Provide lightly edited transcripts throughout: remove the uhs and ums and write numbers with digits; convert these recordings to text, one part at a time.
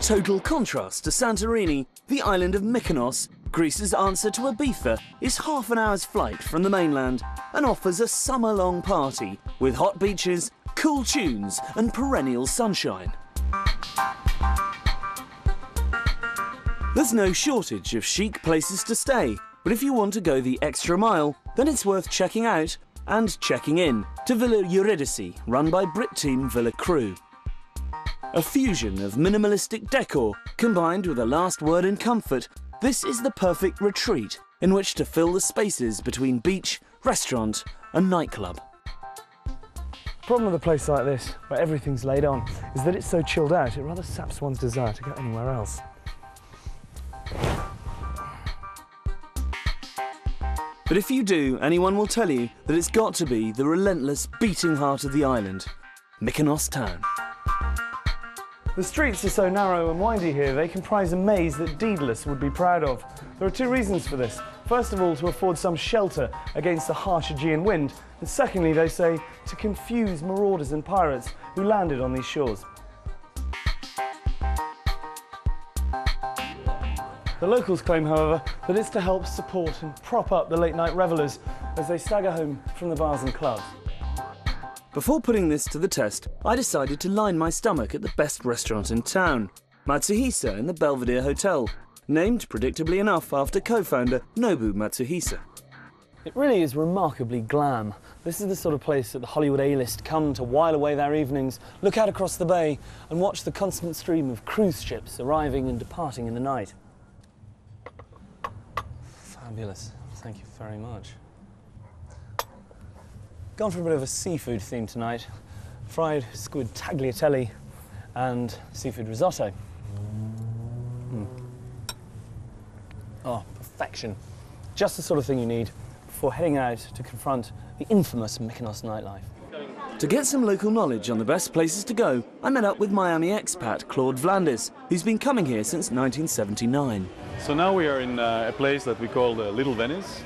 total contrast to Santorini, the island of Mykonos, Greece's answer to Ibiza, is half an hour's flight from the mainland and offers a summer-long party with hot beaches, cool tunes and perennial sunshine. There's no shortage of chic places to stay, but if you want to go the extra mile, then it's worth checking out and checking in to Villa Irdeto, run by Brit team Villa Crew. A fusion of minimalistic decor combined with a last word in comfort, this is the perfect retreat in which to fill the spaces between beach, restaurant and nightclub. The problem with a place like this, where everything's laid on, is that it's so chilled out it rather saps one's desire to go anywhere else. But if you do, anyone will tell you that it's got to be the relentless beating heart of the island, Mykonos town. The streets are so narrow and windy here, they comprise a maze that Daedalus would be proud of. There are two reasons for this. First of all, to afford some shelter against the harsh Aegean wind, and secondly, they say, to confuse marauders and pirates who landed on these shores. The locals claim, however, that it's to help support and prop up the late-night revellers as they stagger home from the bars and clubs. Before putting this to the test, I decided to line my stomach at the best restaurant in town, Matsuhisa in the Belvedere Hotel, named predictably enough after co-founder Nobu Matsuhisa. It really is remarkably glam. This is the sort of place that the Hollywood A-list come to while away their evenings, look out across the bay and watch the constant stream of cruise ships arriving and departing in the night. Fabulous. Thank you very much. Gone for a bit of a seafood theme tonight. Fried squid tagliatelle and seafood risotto. Oh, perfection. Just the sort of thing you need before heading out to confront the infamous Mykonos nightlife. To get some local knowledge on the best places to go, I met up with Miami expat Claude Vlandis, who's been coming here since 1979. So now we are in a place that we call Little Venice.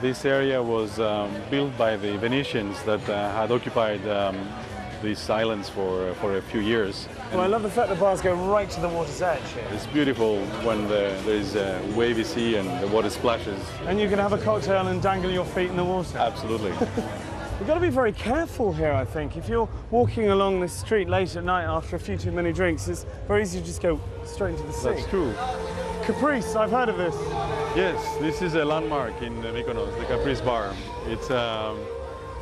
This area was built by the Venetians that had occupied these islands for a few years. Well, I love the fact the bars go right to the water's edge here. It's beautiful when there is a wavy sea and the water splashes. And you can have a cocktail and dangle your feet in the water. Absolutely. You've got to be very careful here, I think. If you're walking along this street late at night after a few too many drinks, it's very easy to just go straight into the sea. That's true. Caprice, I've heard of this. Yes, this is a landmark in Mykonos, the Caprice Bar. It's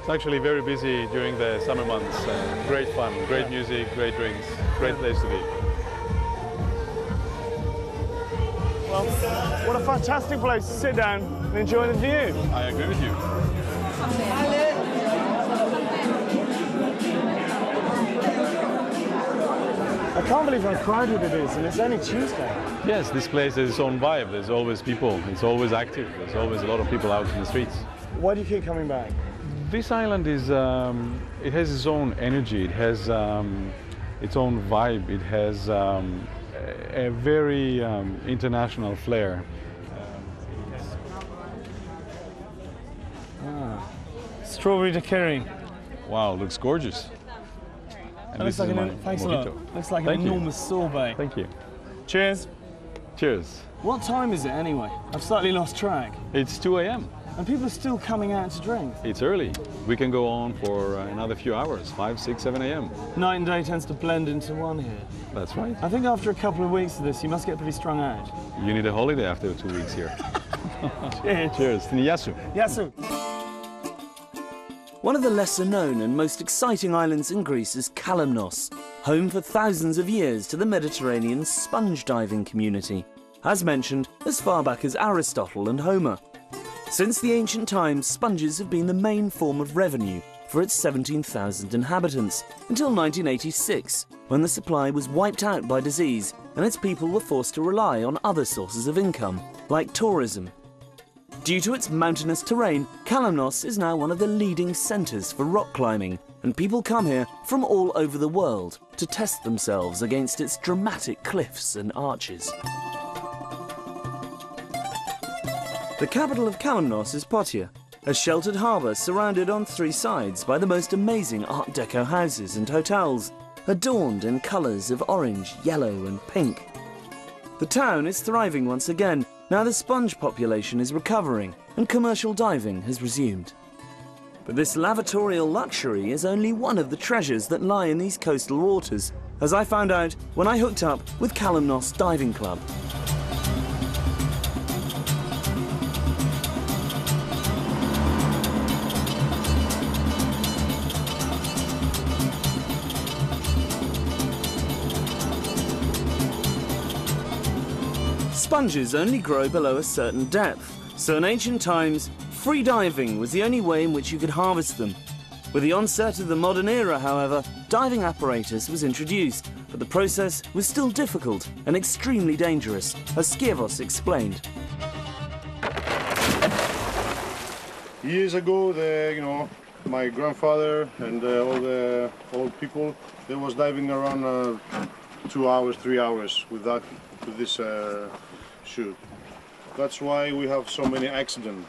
actually very busy during the summer months. Great fun, great music, great drinks, great place to be. Well, what a fantastic place to sit down and enjoy the view. I agree with you. I can't believe how crowded it is, and it's only Tuesday. Yes, this place has its own vibe. There's always people. It's always active. There's always a lot of people out in the streets. Why do you keep coming back? This island is, it has its own energy. It has its own vibe. It has a very international flair. Strawberry daiquiri. Wow, looks gorgeous. And looks like thanks a lot. Looks like an enormous sorbet. Thank you. Cheers. Cheers. What time is it anyway? I've slightly lost track. It's 2 a.m. And people are still coming out to drink. It's early. We can go on for another few hours, 5, 6, 7 a.m. Night and day tends to blend into one here. That's right. I think after a couple of weeks of this, you must get pretty strung out. You need a holiday after 2 weeks here. Cheers. Cheers. Yasu. Yasu. One of the lesser known and most exciting islands in Greece is Kalymnos, home for thousands of years to the Mediterranean sponge diving community, as mentioned as far back as Aristotle and Homer. Since the ancient times, sponges have been the main form of revenue for its 17,000 inhabitants, until 1986, when the supply was wiped out by disease and its people were forced to rely on other sources of income, like tourism. Due to its mountainous terrain, Kalymnos is now one of the leading centres for rock climbing, and people come here from all over the world to test themselves against its dramatic cliffs and arches. The capital of Kalymnos is Potia, a sheltered harbour surrounded on 3 sides by the most amazing Art Deco houses and hotels, adorned in colours of orange, yellow and pink. The town is thriving once again. Now the sponge population is recovering and commercial diving has resumed. But this lavatorial luxury is only one of the treasures that lie in these coastal waters, as I found out when I hooked up with Kalymnos Diving Club. Sponges only grow below a certain depth, so in ancient times, free diving was the only way in which you could harvest them. With the onset of the modern era, however, diving apparatus was introduced, but the process was still difficult and extremely dangerous, as Skiavos explained. Years ago, my grandfather and all the old people, they was diving around 2 hours, 3 hours with this shoot. That's why we have so many accidents.